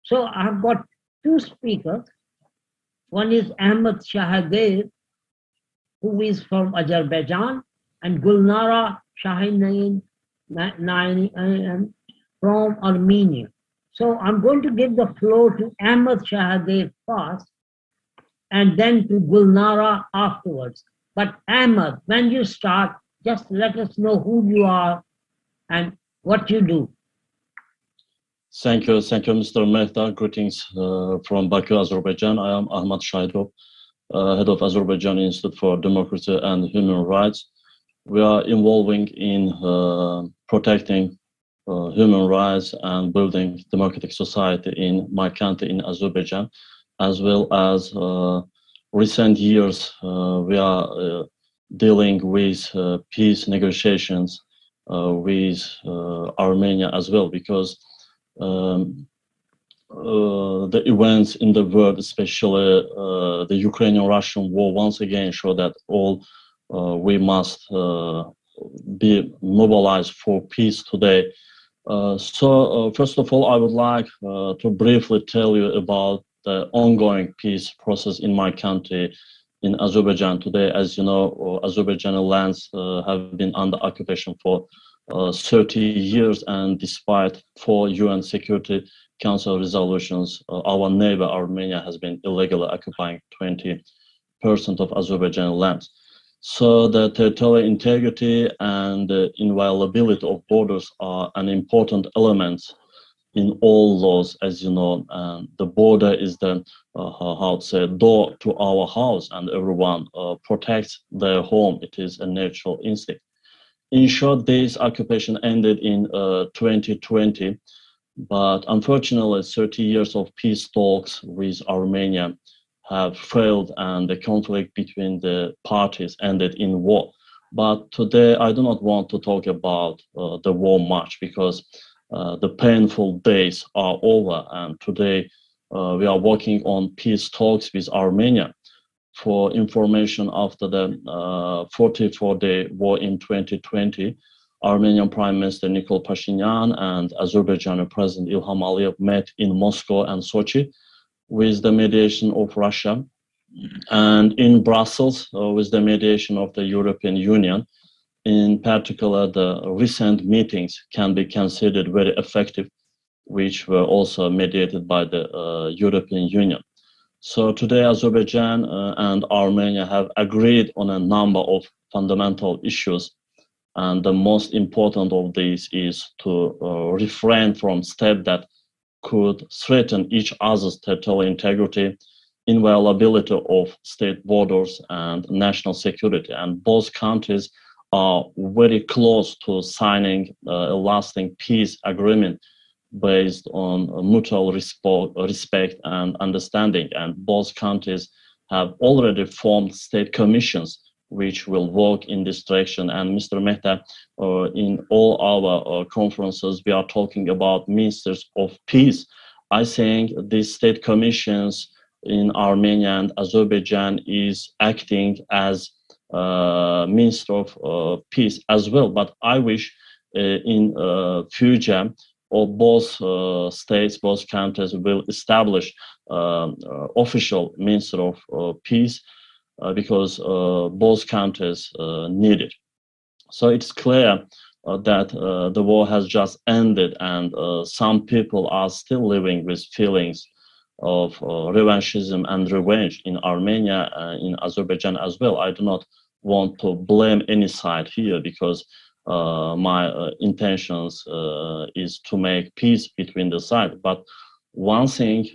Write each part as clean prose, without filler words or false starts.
So I've got two speakers. One is Ahmad Shahidov, who is from Azerbaijan, and Gulnara Shahidov from Armenia. So I'm going to give the floor to Ahmad Shahidov first, and then to Gulnara afterwards. But Ahmad, when you start, just let us know who you are and what you do. Thank you, Mr. Mehta. Greetings from Baku, Azerbaijan. I am Ahmad Shahidov, head of Azerbaijan Institute for Democracy and Human Rights. We are involving in protecting human rights and building democratic society in my country, in Azerbaijan, as well as recent years we are dealing with peace negotiations with Armenia as well, because the events in the world, especially the Ukrainian-Russian war, once again show that all we must be mobilized for peace today. So first of all, I would like to briefly tell you about the ongoing peace process in my country, in Azerbaijan today. As you know, Azerbaijani lands have been under occupation for 30 years, and despite 4 UN Security Council resolutions, our neighbor Armenia has been illegally occupying 20% of Azerbaijani lands. So the territorial integrity and the inviolability of borders are an important element in all laws, as you know. The border is the how to say, door to our house, and everyone protects their home. It is a natural instinct. In short, this occupation ended in 2020, but unfortunately 30 years of peace talks with Armenia have failed, and the conflict between the parties ended in war. But today I do not want to talk about the war much, because the painful days are over, and today we are working on peace talks with Armenia. For information, after the 44-day war in 2020, Armenian Prime Minister Nikol Pashinyan and Azerbaijani President Ilham Aliyev met in Moscow and Sochi with the mediation of Russia, and in Brussels with the mediation of the European Union. In particular, the recent meetings can be considered very effective, which were also mediated by the European Union. So today, Azerbaijan and Armenia have agreed on a number of fundamental issues, and the most important of these is to refrain from steps that could threaten each other's territorial integrity, inviolability of state borders, and national security. And both countries are very close to signing a lasting peace agreement based on mutual respect and understanding. And both countries have already formed state commissions which will work in this direction. And Mr. Mehta, in all our conferences, we are talking about ministers of peace. I think these state commissions in Armenia and Azerbaijan is acting as Minister of Peace as well. But I wish in future, both states, both countries will establish official Minister of Peace, because both countries need it. So it's clear that the war has just ended, and some people are still living with feelings of revanchism and revenge in Armenia, in Azerbaijan as well. I do not want to blame any side here, because my intentions is to make peace between the sides. But one thing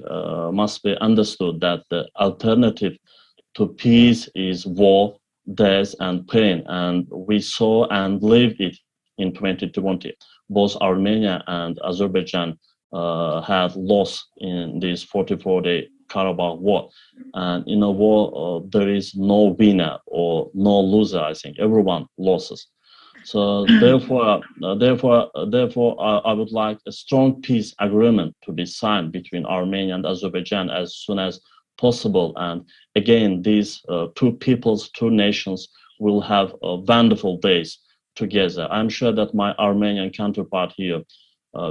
must be understood, that the alternative to peace is war, death, and pain. And we saw and lived it in 2020. Both Armenia and Azerbaijan had lost in this 44-day Karabakh war. And in a war, there is no winner or no loser. I think everyone loses. So therefore, I would like a strong peace agreement to be signed between Armenia and Azerbaijan as soon as possible. And again, these two peoples, two nations will have wonderful days together. I'm sure that my Armenian counterpart here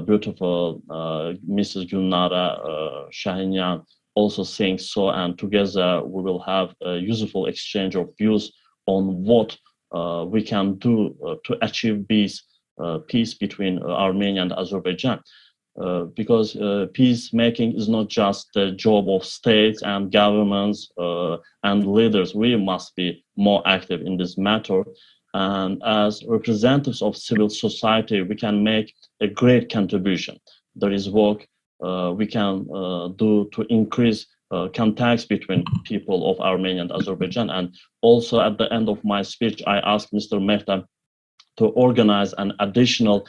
beautiful Mrs. Gulnara Shahinyan also saying so, and together we will have a useful exchange of views on what we can do to achieve peace between Armenia and Azerbaijan. Because peacemaking is not just the job of states and governments and leaders. We must be more active in this matter. And as representatives of civil society, we can make a great contribution. There is work we can do to increase contacts between people of Armenia and Azerbaijan. And also at the end of my speech, I asked Mr. Mehta to organize an additional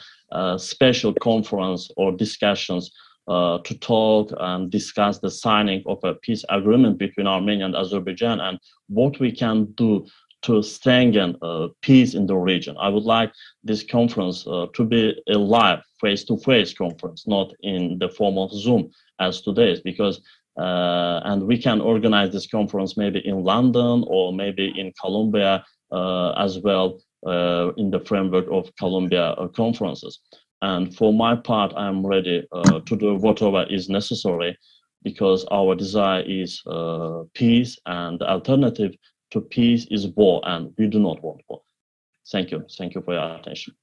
special conference or discussions to talk and discuss the signing of a peace agreement between Armenia and Azerbaijan and what we can do to strengthen peace in the region. I would like this conference to be a live, face-to-face conference, not in the form of Zoom as today's, because and we can organize this conference maybe in London or maybe in Colombia as well, in the framework of Columbia conferences. And for my part, I'm ready to do whatever is necessary, because our desire is peace, and the alternative to peace is war, and we do not want war. Thank you. Thank you for your attention.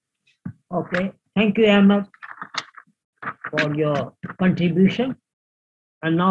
Okay. Thank you, Ahmad, for your contribution. And now